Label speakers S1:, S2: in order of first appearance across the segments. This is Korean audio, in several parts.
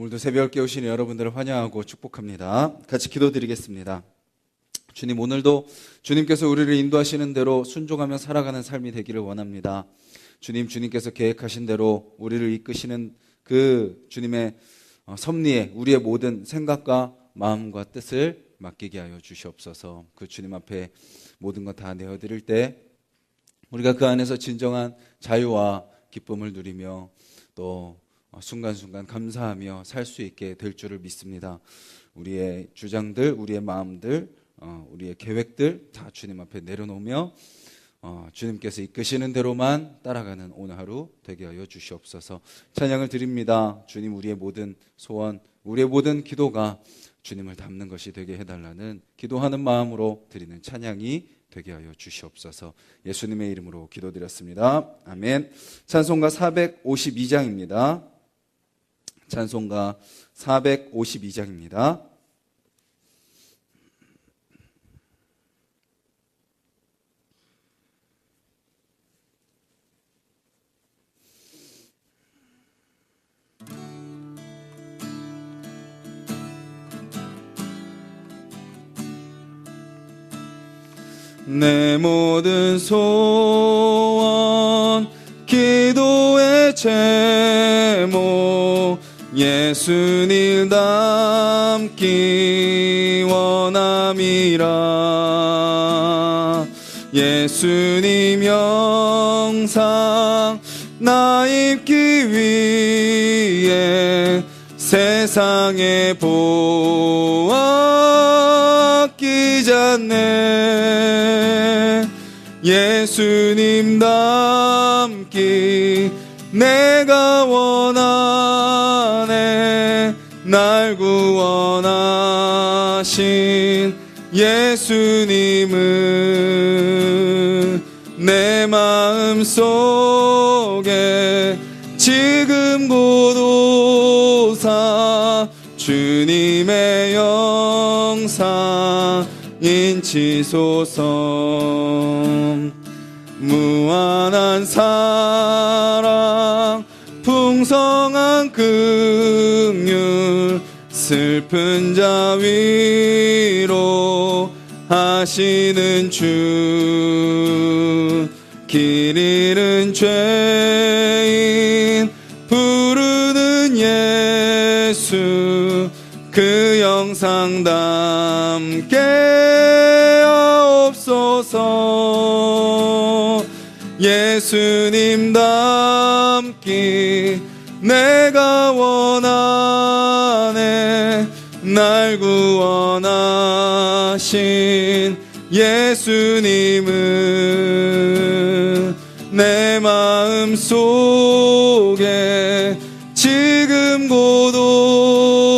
S1: 오늘도 새벽 깨우신 여러분들을 환영하고 축복합니다. 같이 기도드리겠습니다. 주님, 오늘도 주님께서 우리를 인도하시는 대로 순종하며 살아가는 삶이 되기를 원합니다. 주님, 주님께서 계획하신 대로 우리를 이끄시는 그 주님의 섭리에 우리의 모든 생각과 마음과 뜻을 맡기게 하여 주시옵소서. 그 주님 앞에 모든 것 다 내어드릴 때 우리가 그 안에서 진정한 자유와 기쁨을 누리며 또 순간순간 감사하며 살 수 있게 될 줄을 믿습니다. 우리의 주장들, 우리의 마음들, 우리의 계획들 다 주님 앞에 내려놓으며 주님께서 이끄시는 대로만 따라가는 오늘 하루 되게 하여 주시옵소서. 찬양을 드립니다. 주님, 우리의 모든 소원, 우리의 모든 기도가 주님을 닮는 것이 되게 해달라는 기도하는 마음으로 드리는 찬양이 되게 하여 주시옵소서. 예수님의 이름으로 기도드렸습니다. 아멘. 찬송가 452장입니다. 찬송가 452장입니다. 내 모든 소원 기도의 제목 예수님 닮기 원함이라. 예수님 영상 나 입기 위해 세상에 보았기잖네. 예수님 닮기 내가 원하네. 날 구원하신 예수님은 내 마음속에 지금 곧 오사 주님의 영상 인치소서. 무한한 사랑 풍성한 긍휼 슬픈 자 위로 하시는 주. 길 잃은 죄인 부르는 예수 그 영상 담게 하옵소서. 예수님 닮기 내가 원하네. 날 구원하신 예수님은 내 마음속에 지금 곧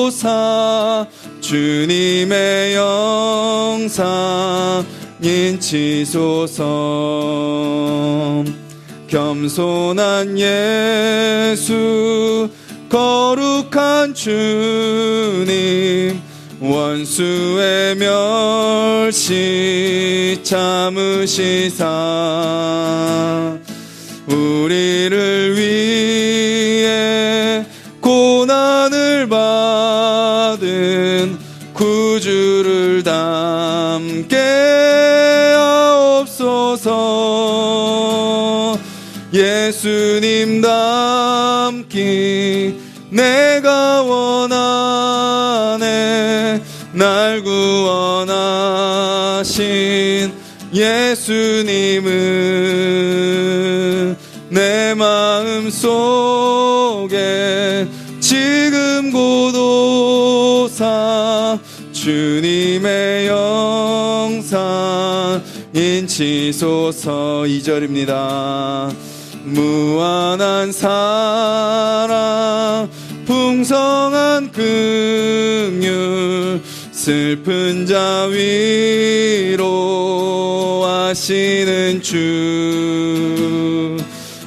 S1: 오사 주님의 영상 인치소서. 겸손한 예수 거룩한 주님 원수의 멸시 참으시사 우리를 위해 고난을 받은 구주를 담게 하옵소서. 예수님 닮기 내가 원하네. 날 구원하신 예수님은 내 마음속에 지금 곧 오사 주님의 영상 인치소서. 2절입니다. 무한한 사랑 풍성한 긍휼 슬픈 자 위로 하시는 주.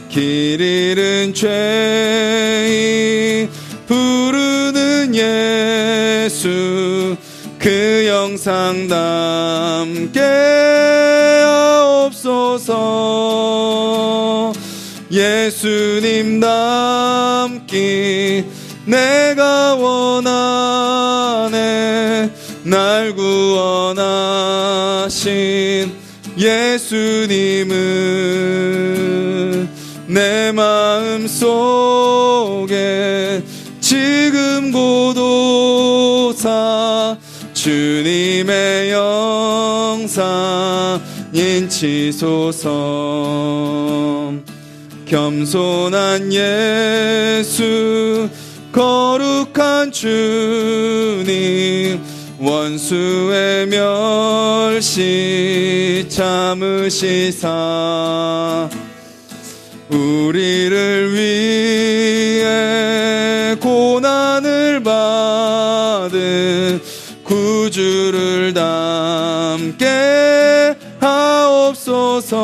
S1: 길 잃은 죄인 부르는 예수 그 영상 담게 하옵소서. 예수님 닮기 내가 원하네. 날 구원하신 예수님은 내 마음 속에 지금 고도사 주님의 영상 인치소서. 겸손한 예수 거룩한 주님 원수의 멸시 참으시사 우리를 위해 고난을 받은 구주를 닮게 하옵소서.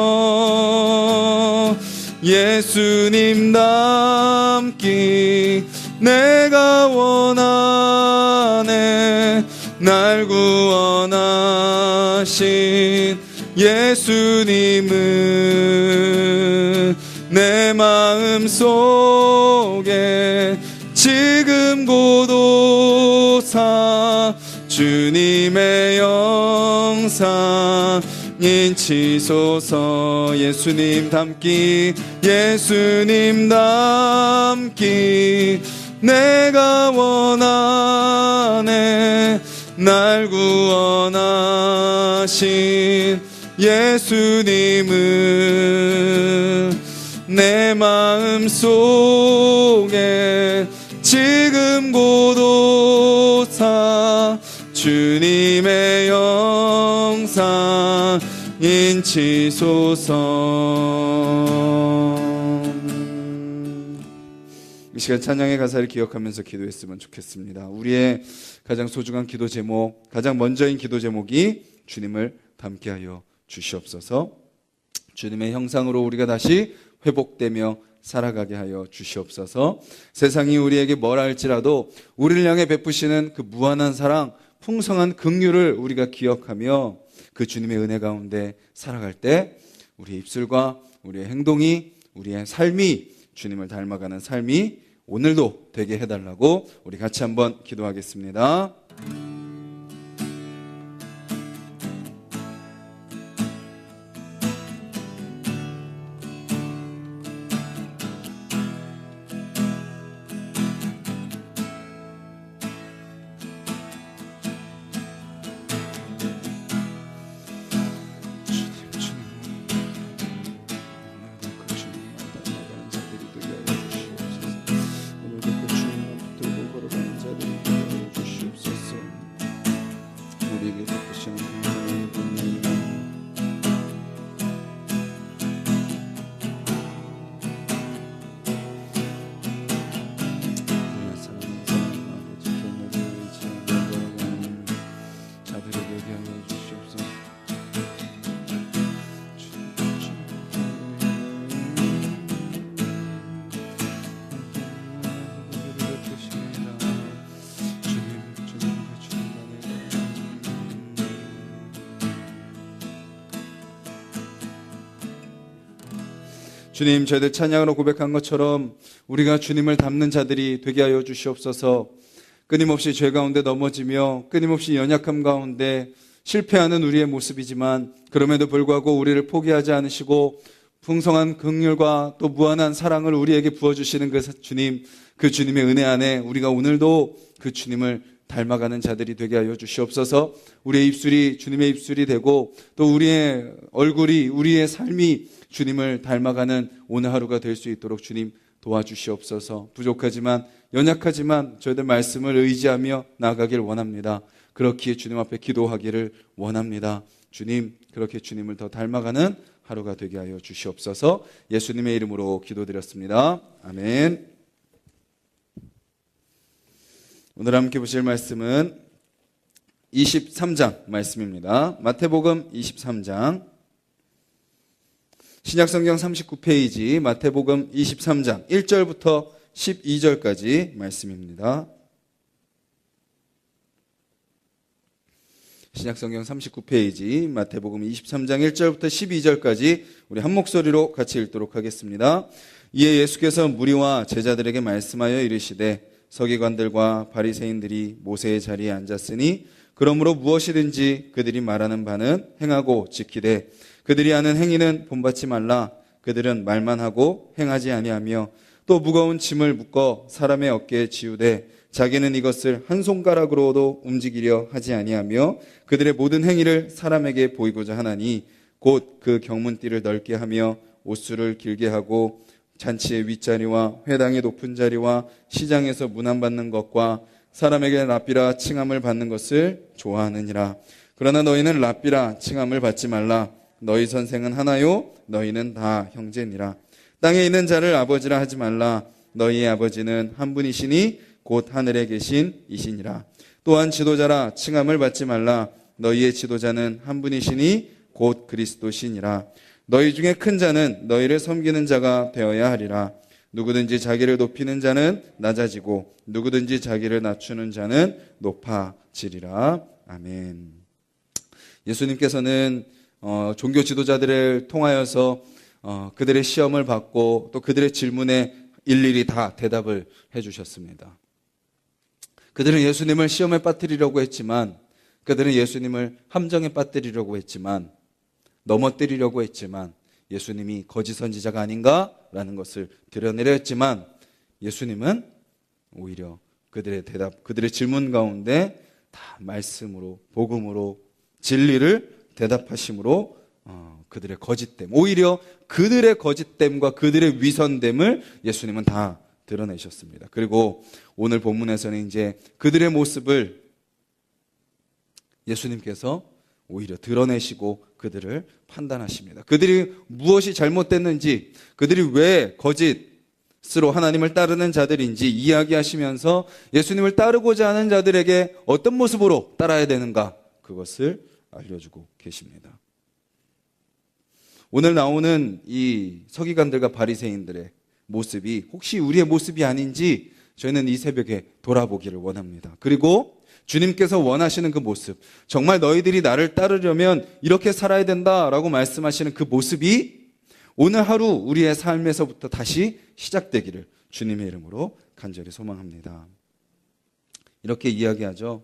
S1: 예수님 닮기 내가 원하네. 날 구원하신 예수님은 내 마음 속에 지금 고도사 주님의 영상 인치소서. 예수님 닮기 예수님 닮기 내가 원하네. 날 구원하신 예수님은 내 마음 속에 지금 고도사 주님의 영상 인치소서. 이 시간 찬양의 가사를 기억하면서 기도했으면 좋겠습니다. 우리의 가장 소중한 기도 제목, 가장 먼저인 기도 제목이 주님을 닮게 하여 주시옵소서. 주님의 형상으로 우리가 다시 회복되며 살아가게 하여 주시옵소서. 세상이 우리에게 뭐라 할지라도 우리를 향해 베푸시는 그 무한한 사랑, 풍성한 긍휼을 우리가 기억하며 그 주님의 은혜 가운데 살아갈 때 우리의 입술과 우리의 행동이, 우리의 삶이 주님을 닮아가는 삶이 오늘도 되게 해달라고 우리 같이 한번 기도하겠습니다. 주님, 저희들 찬양으로 고백한 것처럼 우리가 주님을 닮는 자들이 되게 하여 주시옵소서. 끊임없이 죄 가운데 넘어지며 끊임없이 연약함 가운데 실패하는 우리의 모습이지만 그럼에도 불구하고 우리를 포기하지 않으시고 풍성한 긍휼과 또 무한한 사랑을 우리에게 부어주시는 그 주님, 그 주님의 은혜 안에 우리가 오늘도 그 주님을 닮아가는 자들이 되게 하여 주시옵소서. 우리의 입술이 주님의 입술이 되고 또 우리의 얼굴이, 우리의 삶이 주님을 닮아가는 오늘 하루가 될 수 있도록 주님 도와주시옵소서. 부족하지만 연약하지만 저희들 말씀을 의지하며 나아가길 원합니다. 그렇기에 주님 앞에 기도하기를 원합니다. 주님, 그렇게 주님을 더 닮아가는 하루가 되게 하여 주시옵소서. 예수님의 이름으로 기도드렸습니다. 아멘. 오늘 함께 보실 말씀은 23장 말씀입니다. 마태복음 23장, 신약성경 39페이지 마태복음 23장 1절부터 12절까지 말씀입니다. 신약성경 39페이지 마태복음 23장 1절부터 12절까지 우리 한 목소리로 같이 읽도록 하겠습니다. 이에 예수께서 무리와 제자들에게 말씀하여 이르시되 서기관들과 바리새인들이 모세의 자리에 앉았으니 그러므로 무엇이든지 그들이 말하는 바는 행하고 지키되 그들이 하는 행위는 본받지 말라. 그들은 말만 하고 행하지 아니하며 또 무거운 짐을 묶어 사람의 어깨에 지우되 자기는 이것을 한 손가락으로도 움직이려 하지 아니하며 그들의 모든 행위를 사람에게 보이고자 하나니 곧 그 경문띠를 넓게 하며 옷수를 길게 하고 잔치의 윗자리와 회당의 높은 자리와 시장에서 문안받는 것과 사람에게 랍비라 칭함을 받는 것을 좋아하느니라. 그러나 너희는 랍비라 칭함을 받지 말라. 너희 선생은 하나요 너희는 다 형제니라. 땅에 있는 자를 아버지라 하지 말라. 너희의 아버지는 한 분이시니 곧 하늘에 계신 이시니라. 또한 지도자라 칭함을 받지 말라. 너희의 지도자는 한 분이시니 곧 그리스도시니라. 너희 중에 큰 자는 너희를 섬기는 자가 되어야 하리라. 누구든지 자기를 높이는 자는 낮아지고 누구든지 자기를 낮추는 자는 높아지리라. 아멘. 예수님께서는 종교 지도자들을 통하여서 그들의 시험을 받고 또 그들의 질문에 일일이 다 대답을 해주셨습니다. 그들은 예수님을 시험에 빠뜨리려고 했지만, 그들은 예수님을 함정에 빠뜨리려고 했지만, 넘어뜨리려고 했지만 예수님이 거짓 선지자가 아닌가라는 것을 드러내려 했지만 예수님은 오히려 그들의 대답, 그들의 질문 가운데 다 말씀으로, 복음으로, 진리를 대답하심으로 그들의 거짓됨, 오히려 그들의 거짓됨과 그들의 위선됨을 예수님은 다 드러내셨습니다. 그리고 오늘 본문에서는 이제 그들의 모습을 예수님께서 오히려 드러내시고 그들을 판단하십니다. 그들이 무엇이 잘못됐는지, 그들이 왜 거짓으로 하나님을 따르는 자들인지 이야기하시면서 예수님을 따르고자 하는 자들에게 어떤 모습으로 따라야 되는가, 그것을 알려주고 계십니다. 오늘 나오는 이 서기관들과 바리새인들의 모습이 혹시 우리의 모습이 아닌지 저희는 이 새벽에 돌아보기를 원합니다. 그리고 주님께서 원하시는 그 모습, 정말 너희들이 나를 따르려면 이렇게 살아야 된다라고 말씀하시는 그 모습이 오늘 하루 우리의 삶에서부터 다시 시작되기를 주님의 이름으로 간절히 소망합니다. 이렇게 이야기하죠.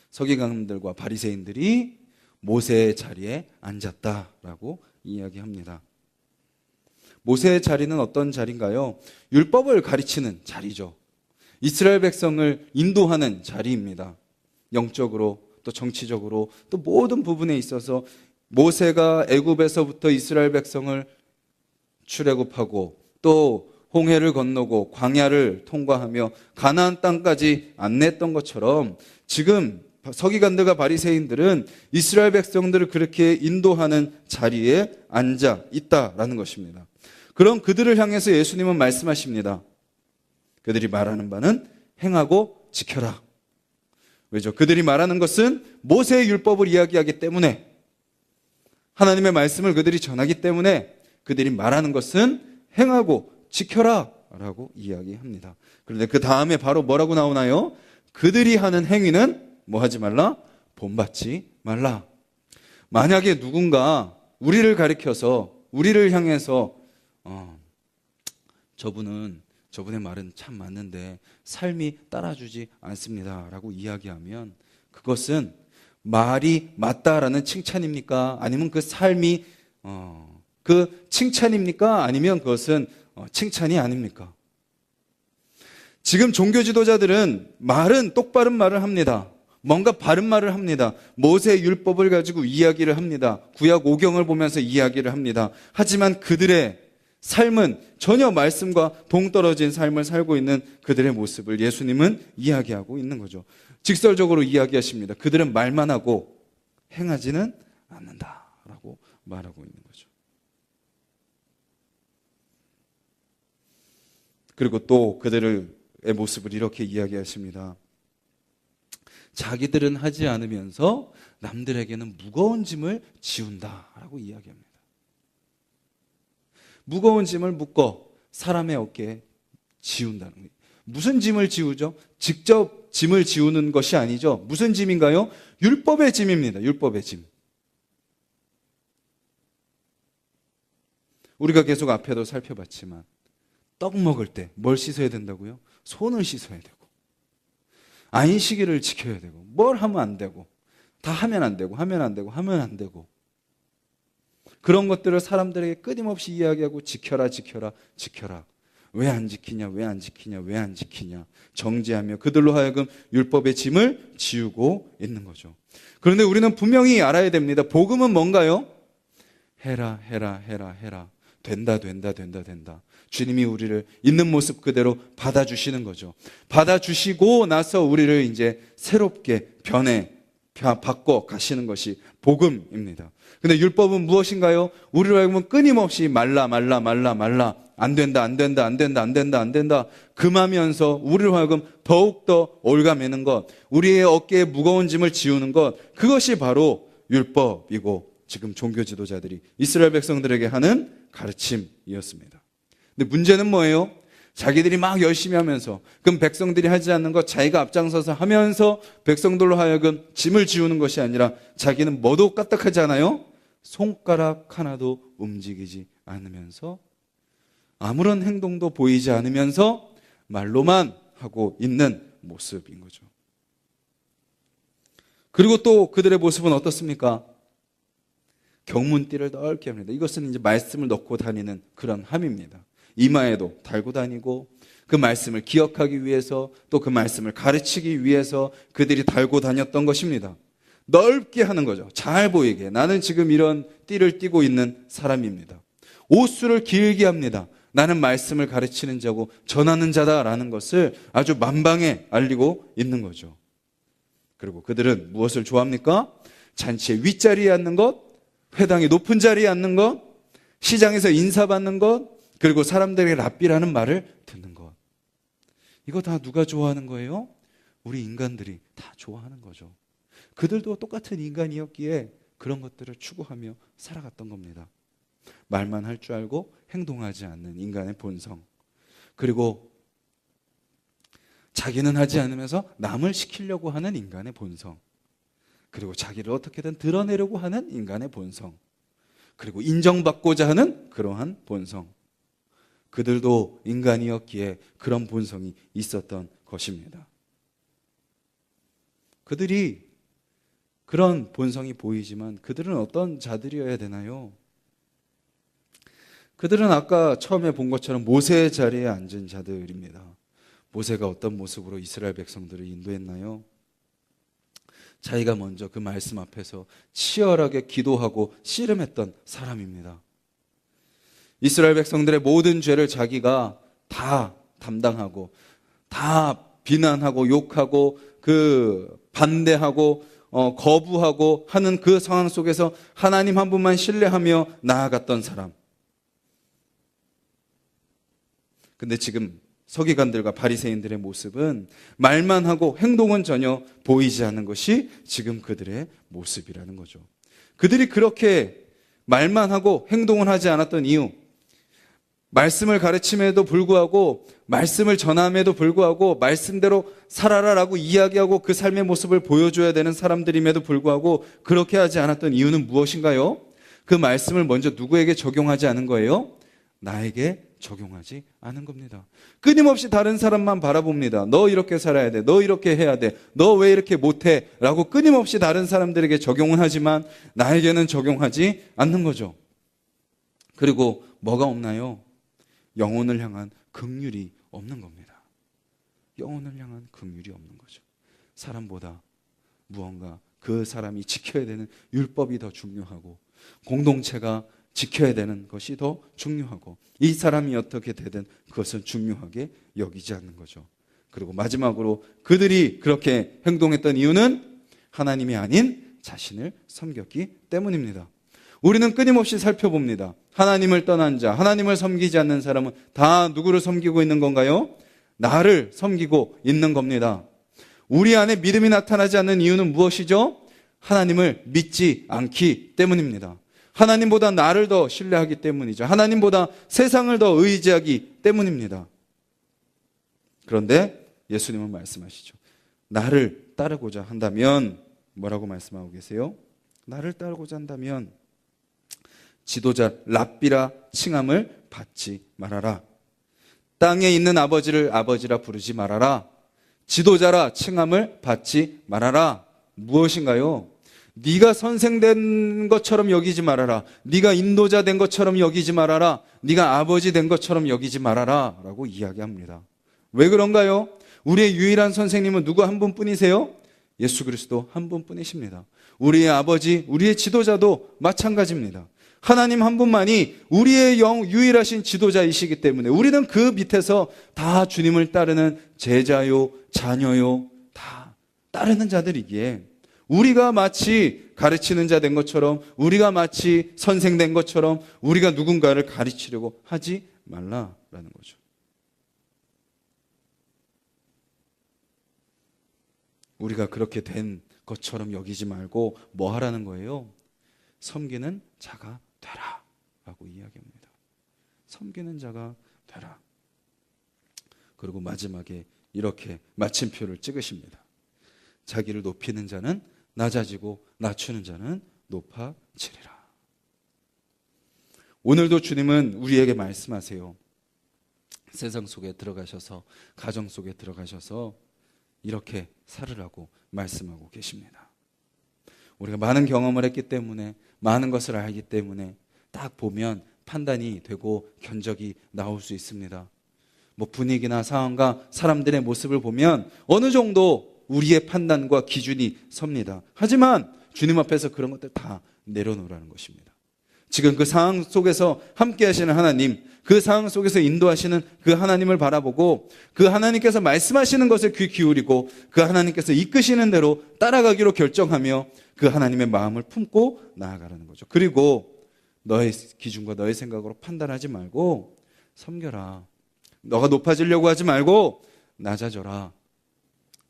S1: 서기관들과 바리새인들이 모세의 자리에 앉았다라고 이야기합니다. 모세의 자리는 어떤 자리인가요? 율법을 가르치는 자리죠. 이스라엘 백성을 인도하는 자리입니다. 영적으로 또 정치적으로 또 모든 부분에 있어서 모세가 애굽에서부터 이스라엘 백성을 출애굽하고 또 홍해를 건너고 광야를 통과하며 가나안 땅까지 안내했던 것처럼 지금 서기관들과 바리새인들은 이스라엘 백성들을 그렇게 인도하는 자리에 앉아 있다라는 것입니다. 그럼 그들을 향해서 예수님은 말씀하십니다. 그들이 말하는 바는 행하고 지켜라. 왜죠? 그들이 말하는 것은 모세의 율법을 이야기하기 때문에, 하나님의 말씀을 그들이 전하기 때문에 그들이 말하는 것은 행하고 지켜라 라고 이야기합니다. 그런데 그 다음에 바로 뭐라고 나오나요? 그들이 하는 행위는 뭐 하지 말라? 본받지 말라. 만약에 누군가 우리를 가리켜서 우리를 향해서 저분의 말은 참 맞는데 삶이 따라주지 않습니다 라고 이야기하면 그것은 말이 맞다라는 칭찬입니까? 아니면 그 삶이 그 칭찬입니까? 아니면 그것은 칭찬이 아닙니까? 지금 종교 지도자들은 말은 똑바른 말을 합니다. 뭔가 바른 말을 합니다. 모세의 율법을 가지고 이야기를 합니다. 구약 오경을 보면서 이야기를 합니다. 하지만 그들의 삶은 전혀 말씀과 동떨어진 삶을 살고 있는 그들의 모습을 예수님은 이야기하고 있는 거죠. 직설적으로 이야기하십니다. 그들은 말만 하고 행하지는 않는다라고 말하고 있는 거죠. 그리고 또 그들의 모습을 이렇게 이야기하십니다. 자기들은 하지 않으면서 남들에게는 무거운 짐을 지운다라고 이야기합니다. 무거운 짐을 묶어 사람의 어깨에 지운다는 거예요. 무슨 짐을 지우죠? 직접 짐을 지우는 것이 아니죠. 무슨 짐인가요? 율법의 짐입니다. 율법의 짐. 우리가 계속 앞에도 살펴봤지만 떡 먹을 때 뭘 씻어야 된다고요? 손을 씻어야 되고, 안식일을 지켜야 되고, 뭘 하면 안 되고, 다 하면 안 되고, 하면 안 되고, 하면 안 되고. 그런 것들을 사람들에게 끊임없이 이야기하고 지켜라, 지켜라, 지켜라. 왜 안 지키냐, 왜 안 지키냐, 왜 안 지키냐. 정죄하며 그들로 하여금 율법의 짐을 지우고 있는 거죠. 그런데 우리는 분명히 알아야 됩니다. 복음은 뭔가요? 해라, 해라, 해라, 해라. 된다, 된다, 된다, 된다. 주님이 우리를 있는 모습 그대로 받아주시는 거죠. 받아주시고 나서 우리를 이제 새롭게 바꿔 가시는 것이 복음입니다. 근데 율법은 무엇인가요? 우리로 하여금 끊임없이 말라, 말라, 말라, 말라. 안 된다, 안 된다, 안 된다, 안 된다, 안 된다. 금하면서 우리로 하여금 더욱더 올가매는 것, 우리의 어깨에 무거운 짐을 지우는 것, 그것이 바로 율법이고 지금 종교 지도자들이 이스라엘 백성들에게 하는 가르침이었습니다. 근데 문제는 뭐예요? 자기들이 막 열심히 하면서, 그럼 백성들이 하지 않는 것 자기가 앞장서서 하면서 백성들로 하여금 짐을 지우는 것이 아니라 자기는 뭐도 까딱하지 않아요? 손가락 하나도 움직이지 않으면서 아무런 행동도 보이지 않으면서 말로만 하고 있는 모습인 거죠. 그리고 또 그들의 모습은 어떻습니까? 경문띠를 넓게 합니다. 이것은 이제 말씀을 넣고 다니는 그런 함입니다. 이마에도 달고 다니고 그 말씀을 기억하기 위해서 또 그 말씀을 가르치기 위해서 그들이 달고 다녔던 것입니다. 넓게 하는 거죠. 잘 보이게. 나는 지금 이런 띠를 띠고 있는 사람입니다. 옷수를 길게 합니다. 나는 말씀을 가르치는 자고 전하는 자다라는 것을 아주 만방에 알리고 있는 거죠. 그리고 그들은 무엇을 좋아합니까? 잔치의 윗자리에 앉는 것, 회당의 높은 자리에 앉는 것, 시장에서 인사받는 것, 그리고 사람들에게 랍비라는 말을 듣는 것. 이거 다 누가 좋아하는 거예요? 우리 인간들이 다 좋아하는 거죠. 그들도 똑같은 인간이었기에 그런 것들을 추구하며 살아갔던 겁니다. 말만 할 줄 알고 행동하지 않는 인간의 본성. 그리고 자기는 하지 않으면서 남을 시키려고 하는 인간의 본성. 그리고 자기를 어떻게든 드러내려고 하는 인간의 본성. 그리고 인정받고자 하는 그러한 본성. 그들도 인간이었기에 그런 본성이 있었던 것입니다. 그들이 그런 본성이 보이지만 그들은 어떤 자들이어야 되나요? 그들은 아까 처음에 본 것처럼 모세의 자리에 앉은 자들입니다. 모세가 어떤 모습으로 이스라엘 백성들을 인도했나요? 자기가 먼저 그 말씀 앞에서 치열하게 기도하고 씨름했던 사람입니다. 이스라엘 백성들의 모든 죄를 자기가 다 담당하고 다 비난하고 욕하고 반대하고 거부하고 하는 그 상황 속에서 하나님 한 분만 신뢰하며 나아갔던 사람. 근데 지금 서기관들과 바리새인들의 모습은 말만 하고 행동은 전혀 보이지 않는 것이 지금 그들의 모습이라는 거죠. 그들이 그렇게 말만 하고 행동을 하지 않았던 이유, 말씀을 가르침에도 불구하고, 말씀을 전함에도 불구하고 말씀대로 살아라라고 이야기하고 그 삶의 모습을 보여줘야 되는 사람들임에도 불구하고 그렇게 하지 않았던 이유는 무엇인가요? 그 말씀을 먼저 누구에게 적용하지 않은 거예요? 나에게 적용하지 않은 겁니다. 끊임없이 다른 사람만 바라봅니다. 너 이렇게 살아야 돼. 너 이렇게 해야 돼. 너 왜 이렇게 못해? 라고 끊임없이 다른 사람들에게 적용은 하지만 나에게는 적용하지 않는 거죠. 그리고 뭐가 없나요? 영혼을 향한 긍휼이 없는 겁니다. 영혼을 향한 긍휼이 없는 거죠. 사람보다 무언가 그 사람이 지켜야 되는 율법이 더 중요하고 공동체가 지켜야 되는 것이 더 중요하고 이 사람이 어떻게 되든 그것은 중요하게 여기지 않는 거죠. 그리고 마지막으로 그들이 그렇게 행동했던 이유는 하나님이 아닌 자신을 섬겼기 때문입니다. 우리는 끊임없이 살펴봅니다. 하나님을 떠난 자, 하나님을 섬기지 않는 사람은 다 누구를 섬기고 있는 건가요? 나를 섬기고 있는 겁니다. 우리 안에 믿음이 나타나지 않는 이유는 무엇이죠? 하나님을 믿지 않기 때문입니다. 하나님보다 나를 더 신뢰하기 때문이죠. 하나님보다 세상을 더 의지하기 때문입니다. 그런데 예수님은 말씀하시죠. 나를 따르고자 한다면 뭐라고 말씀하고 계세요? 나를 따르고자 한다면 지도자 랍비라 칭함을 받지 말아라. 땅에 있는 아버지를 아버지라 부르지 말아라. 지도자라 칭함을 받지 말아라. 무엇인가요? 네가 선생된 것처럼 여기지 말아라. 네가 인도자 된 것처럼 여기지 말아라. 네가 아버지 된 것처럼 여기지 말아라 라고 이야기합니다. 왜 그런가요? 우리의 유일한 선생님은 누구 한 분뿐이세요? 예수 그리스도 한 분뿐이십니다. 우리의 아버지, 우리의 지도자도 마찬가지입니다. 하나님 한 분만이 우리의 유일하신 지도자이시기 때문에 우리는 그 밑에서 다 주님을 따르는 제자요, 자녀요, 다 따르는 자들이기에 우리가 마치 가르치는 자 된 것처럼, 우리가 마치 선생된 것처럼 우리가 누군가를 가르치려고 하지 말라라는 거죠. 우리가 그렇게 된 것처럼 여기지 말고 뭐 하라는 거예요? 섬기는 자가 되라 라고 이야기합니다. 섬기는 자가 되라. 그리고 마지막에 이렇게 마침표를 찍으십니다. 자기를 높이는 자는 낮아지고 낮추는 자는 높아지리라. 오늘도 주님은 우리에게 말씀하세요. 세상 속에 들어가셔서, 가정 속에 들어가셔서 이렇게 살으라고 말씀하고 계십니다. 우리가 많은 경험을 했기 때문에, 많은 것을 알기 때문에 딱 보면 판단이 되고 견적이 나올 수 있습니다. 뭐 분위기나 상황과 사람들의 모습을 보면 어느 정도 우리의 판단과 기준이 섭니다. 하지만 주님 앞에서 그런 것들 다 내려놓으라는 것입니다. 지금 그 상황 속에서 함께 하시는 하나님, 그 상황 속에서 인도하시는 그 하나님을 바라보고 그 하나님께서 말씀하시는 것에 귀 기울이고 그 하나님께서 이끄시는 대로 따라가기로 결정하며 그 하나님의 마음을 품고 나아가라는 거죠. 그리고 너의 기준과 너의 생각으로 판단하지 말고 섬겨라. 너가 높아지려고 하지 말고 낮아져라.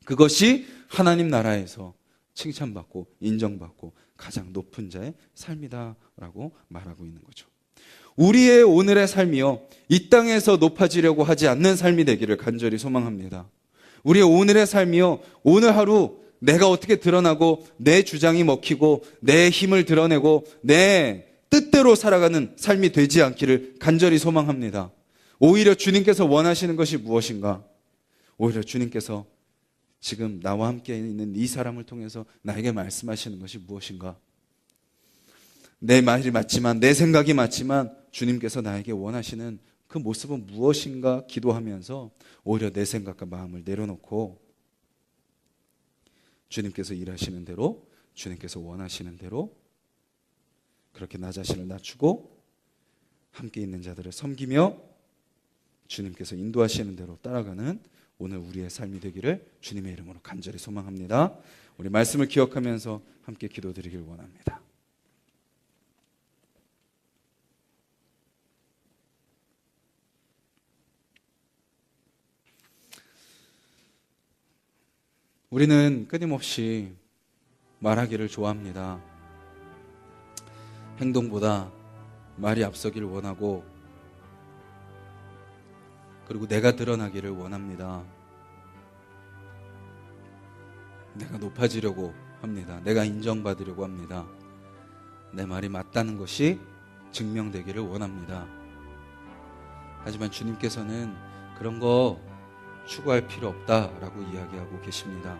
S1: 그것이 하나님 나라에서 칭찬받고 인정받고 가장 높은 자의 삶이다라고 말하고 있는 거죠. 우리의 오늘의 삶이요, 이 땅에서 높아지려고 하지 않는 삶이 되기를 간절히 소망합니다. 우리의 오늘의 삶이요, 오늘 하루 내가 어떻게 드러나고 내 주장이 먹히고 내 힘을 드러내고 내 뜻대로 살아가는 삶이 되지 않기를 간절히 소망합니다. 오히려 주님께서 원하시는 것이 무엇인가? 오히려 주님께서 지금 나와 함께 있는 이 사람을 통해서 나에게 말씀하시는 것이 무엇인가? 내 말이 맞지만, 내 생각이 맞지만 주님께서 나에게 원하시는 그 모습은 무엇인가 기도하면서 오히려 내 생각과 마음을 내려놓고 주님께서 일하시는 대로, 주님께서 원하시는 대로 그렇게 나 자신을 낮추고 함께 있는 자들을 섬기며 주님께서 인도하시는 대로 따라가는 오늘 우리의 삶이 되기를 주님의 이름으로 간절히 소망합니다. 우리 말씀을 기억하면서 함께 기도드리길 원합니다. 우리는 끊임없이 말하기를 좋아합니다. 행동보다 말이 앞서기를 원하고, 그리고 내가 드러나기를 원합니다. 내가 높아지려고 합니다. 내가 인정받으려고 합니다. 내 말이 맞다는 것이 증명되기를 원합니다. 하지만 주님께서는 그런 거 추구할 필요 없다라고 이야기하고 계십니다.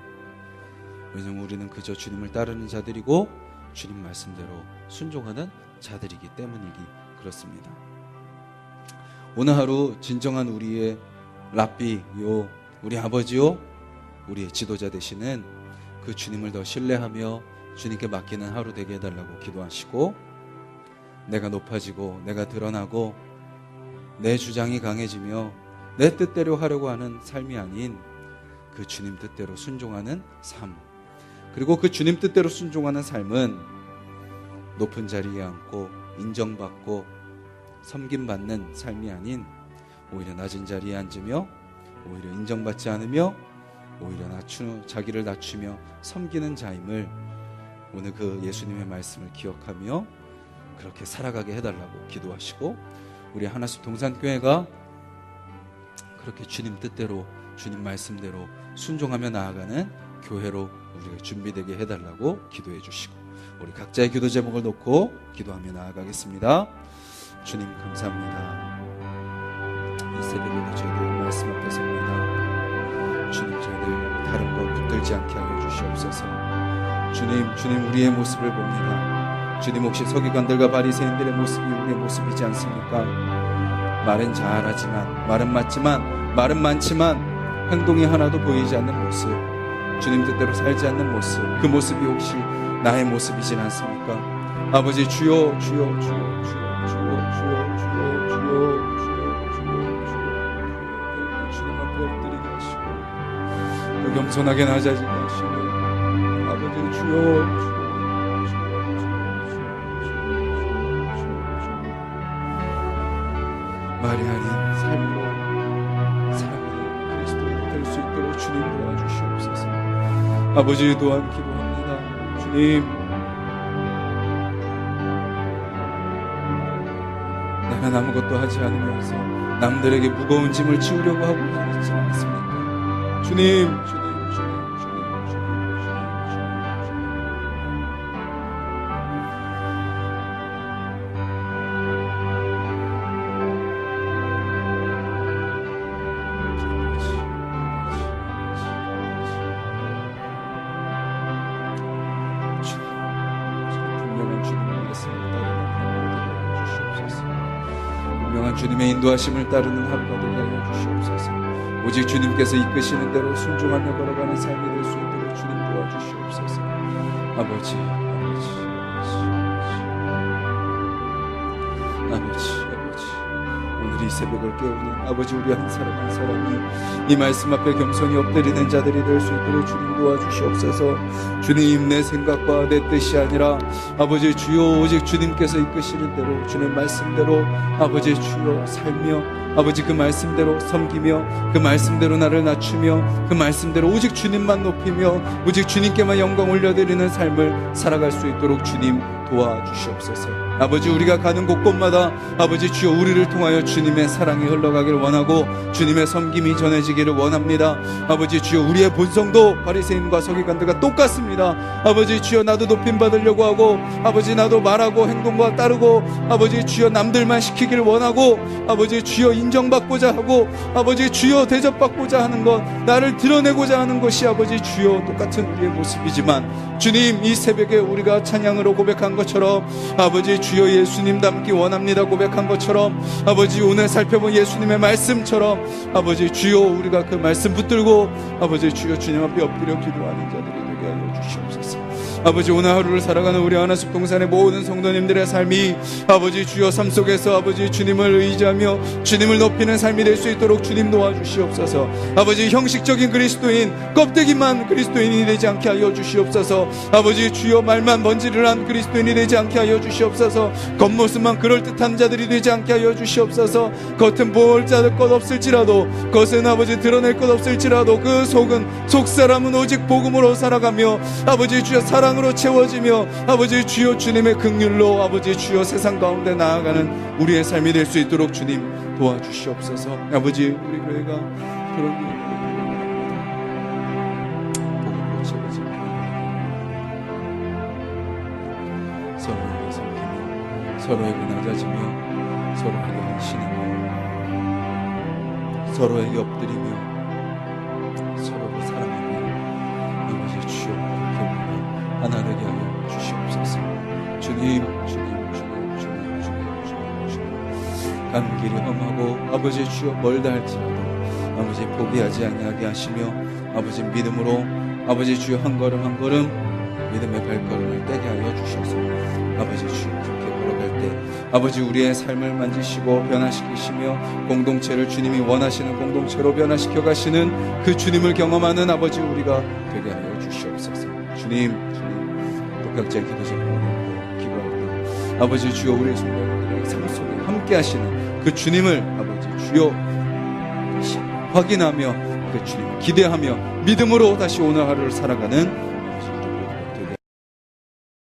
S1: 왜냐하면 우리는 그저 주님을 따르는 자들이고 주님 말씀대로 순종하는 자들이기 때문이기 그렇습니다. 오늘 하루 진정한 우리의 랍비요, 우리 아버지요, 우리의 지도자 되시는 그 주님을 더 신뢰하며 주님께 맡기는 하루 되게 해달라고 기도하시고, 내가 높아지고 내가 드러나고 내 주장이 강해지며 내 뜻대로 하려고 하는 삶이 아닌 그 주님 뜻대로 순종하는 삶, 그리고 그 주님 뜻대로 순종하는 삶은 높은 자리에 앉고 인정받고 섬김받는 삶이 아닌 오히려 낮은 자리에 앉으며 오히려 인정받지 않으며 오히려 자기를 낮추며 섬기는 자임을 오늘 그 예수님의 말씀을 기억하며 그렇게 살아가게 해달라고 기도하시고, 우리 하나씩 동산교회가 그렇게 주님 뜻대로 주님 말씀대로 순종하며 나아가는 교회로 우리가 준비되게 해달라고 기도해 주시고, 우리 각자의 기도 제목을 놓고 기도하며 나아가겠습니다. 주님 감사합니다. 이 새벽에도 저희들 말씀 앞에 섭니다. 주님 저희들 다른 것 붙들지 않게 하여 주시옵소서. 주님 우리의 모습을 봅니다. 주님 혹시 서기관들과 바리새인들의 모습이 우리의 모습이지 않습니까? 말은 잘하지만, 말은 맞지만, 말은 많지만 행동이 하나도 보이지 않는 모습, 주님 뜻대로 살지 않는 모습, 그 모습이 혹시 나의 모습이진 않습니까? 아버지 주여 주여 주여 주여 주여 주여 주여 주여 주님 앞에 엎드리게 하시고 또 겸손하게 낮아지게 하시고 아버지 주여 말이 아닌 삶으로 사랑하는 그리스도인이 될 수 있도록 주님 도와주시옵소서. 아버지 또한 기도합니다. 주님, 나는 아무것도 하지 않으면서 남들에게 무거운 짐을 지우려고 하고 있지 않습니까? 주님, 주님의 인도하심을 따르는 하루가 되게 하여 주시옵소서. 오직 주님께서 이끄시는 대로 순종하며 걸어가는 삶이 될 수 있도록 주님 도와주시옵소서. 아버지 오늘 이 새벽을 깨우는 아버지 우리 한 사람 한 사람이 이 말씀 앞에 겸손히 엎드리는 자들이 될 수 있도록 주님 도와주시옵소서. 주님, 내 생각과 내 뜻이 아니라 아버지 주여 오직 주님께서 이끄시는 대로 주님 말씀대로 아버지 주여 살며 아버지 그 말씀대로 섬기며 그 말씀대로 나를 낮추며 그 말씀대로 오직 주님만 높이며 오직 주님께만 영광 올려드리는 삶을 살아갈 수 있도록 주님 도와주시옵소서. 아버지 우리가 가는 곳곳마다 아버지 주여 우리를 통하여 주님의 사랑이 흘러가기를 원하고 주님의 섬김이 전해지기를 원합니다. 아버지 주여 우리의 본성도 바리새인과 서기관들과 똑같습니다. 아버지 주여 나도 높임 받으려고 하고 아버지 나도 말하고 행동과 따르고 아버지 주여 남들만 시키기를 원하고 아버지 주여 인정받고자 하고 아버지 주여 대접받고자 하는 것, 나를 드러내고자 하는 것이 아버지 주여 똑같은 우리의 모습이지만 주님, 이 새벽에 우리가 찬양으로 고백한 것처럼 아버지 주여 예수님 닮기 원합니다 고백한 것처럼 아버지 오늘 살펴본 예수님의 말씀처럼 아버지 주여 우리가 그 말씀 붙들고 아버지 주여 주님 앞에 엎드려 기도하는 자들이 되게 하여 주시옵소서. 아버지 오늘 하루를 살아가는 우리 하나씩 동산의 모든 성도님들의 삶이 아버지 주여 삶 속에서 아버지 주님을 의지하며 주님을 높이는 삶이 될 수 있도록 주님 도와주시옵소서. 아버지 형식적인 그리스도인, 껍데기만 그리스도인이 되지 않게 하여 주시옵소서. 아버지 주여 말만 번지르르한 그리스도인이 되지 않게 하여 주시옵소서. 겉모습만 그럴듯한 자들이 되지 않게 하여 주시옵소서. 겉은 보을 자들 것 없을지라도 겉은 아버지 드러낼 것 없을지라도 그 속사람은 오직 복음으로 살아가며 아버지 주여 사랑으로 채워지며 아버지 주여 주님의 긍휼로 아버지 주여 세상 가운데 나아가는 우리의 삶이 될 수 있도록 주님 도와주시옵소서. 아버지 우리 교회가 그런 복음으로 채워지며 서로에게 섬기며 서로에게 낮아지며 서로에게 헌신하며 서로에게 엎드리며 서로를 사랑하며 아버지 주여 하나 되게 하여 주시옵소서. 주님 가는 길이 험하고 아버지 주여 멀다 할지라도 아버지 포기하지 아니하게 하시며 아버지 믿음으로 아버지 주여 한 걸음 한 걸음 믿음의 발걸음을 떼게 하여 주셔서 아버지 주여 그렇게 걸어갈 때 아버지 우리의 삶을 만지시고 변화시키시며 공동체를 주님이 원하시는 공동체로 변화시켜 가시는 그 주님을 경험하는 아버지 우리가 되게 하여 주시옵소서. 주님 각자의 기도 제목으로 기도할 때 아버지 주여 우리의 성도들의 삶 속에 함께 하시는 그 주님을 아버지 주여 다시 확인하며 그 주님을 기대하며 믿음으로 다시 오늘 하루를 살아가는